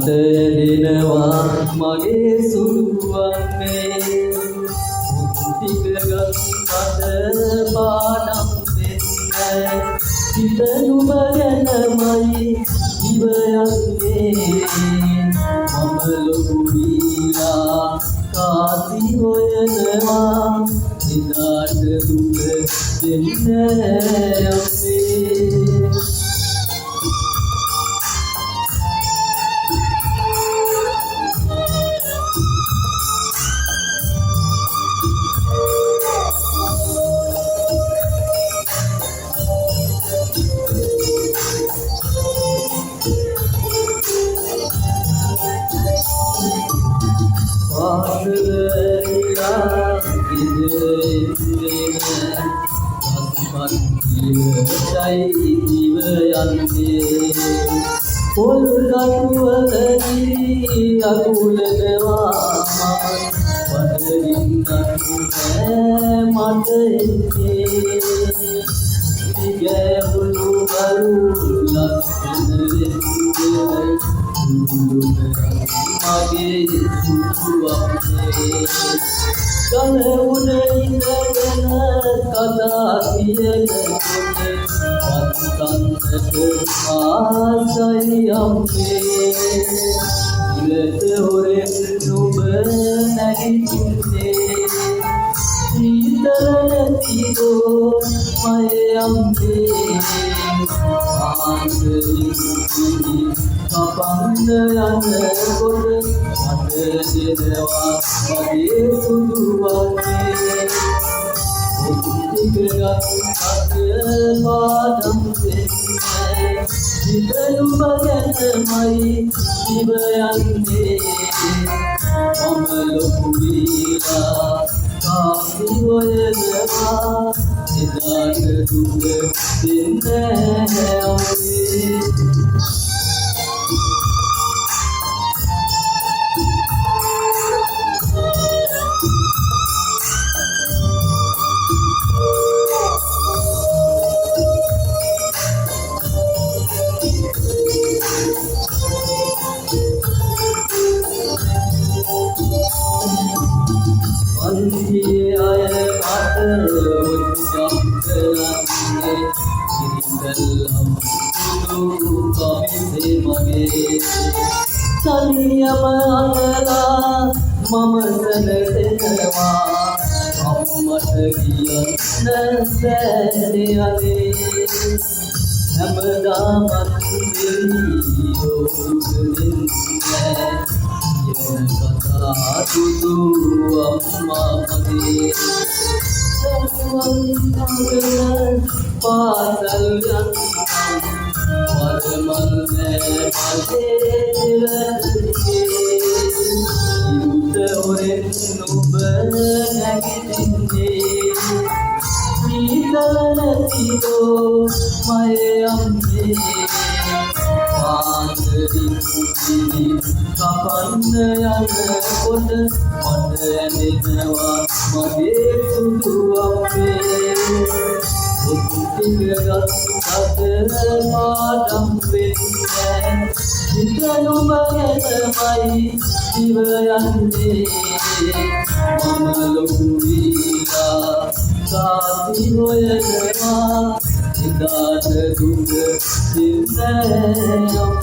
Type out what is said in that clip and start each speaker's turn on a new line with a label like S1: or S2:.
S1: අත දෙනවා මගේ සුරුවන්නේ ටික ගත්තට පාඩම් දෙන්න හිත නුඹ ගැනමයි ඉව යන්නේ මම ලොකු වීලා කාසි හොයනවා එදාට දුක දෙන්න යන්නේ පොල් කටුවලදී අකුලනවා වඩින්නත් මට එන්නේ දිගැවුණු බරු ලස්සන මගේ සුසුවන්නේ ගල උඩ ඉඳගෙන කතා කියනකොට වත්කන්නට ආසයි අම්මේ ඉලත හොරෙන් නුඹ නැගිටින්නේ සීතල නැතිදෝ මය අම්මේ ආන්දරින් කපන්න යනකොට මට දෙනවා මගේ සුදුවන්නේ ටික ගත්තට පාඩම් දෙන්න හිත නුඹ ගැනමයි ඉව යන්නේ මම ලොකු වීලා කාසි හොයනවා එදාට දුක දෙන්න යන්නේ අන්තියේ අය මට උච්චම් කරන්නේ ඉරිදල්ලම් සුදු කමිසේ මගේ සනියම අතලා මම සැලසෙනවා අම්මට කියන්න බැරි අනේ හැමදාමත් දෙවියෝ දුකෙන්නේ යන කතා දුදු අම්මා මගේ සම්මන් පාසල් යන්නම් වරමල් නෑ මගේ ඉුත හොරෙන් නුඹ නැගිටින්නේ සීතල නැතිදෝ මය අම්මේ ආන්දරින් කපන්න යනකොට මට ඇදෙනවා මගේ සුදුවන්නේ ටික ගත්තට පාඩම් වෙන්න හිත නුඹ ගැනමයි ඉව යන්නේ මම ලොකු වීලා කාසි හොයනවා එදාට දුක දෙන්න යන්නේ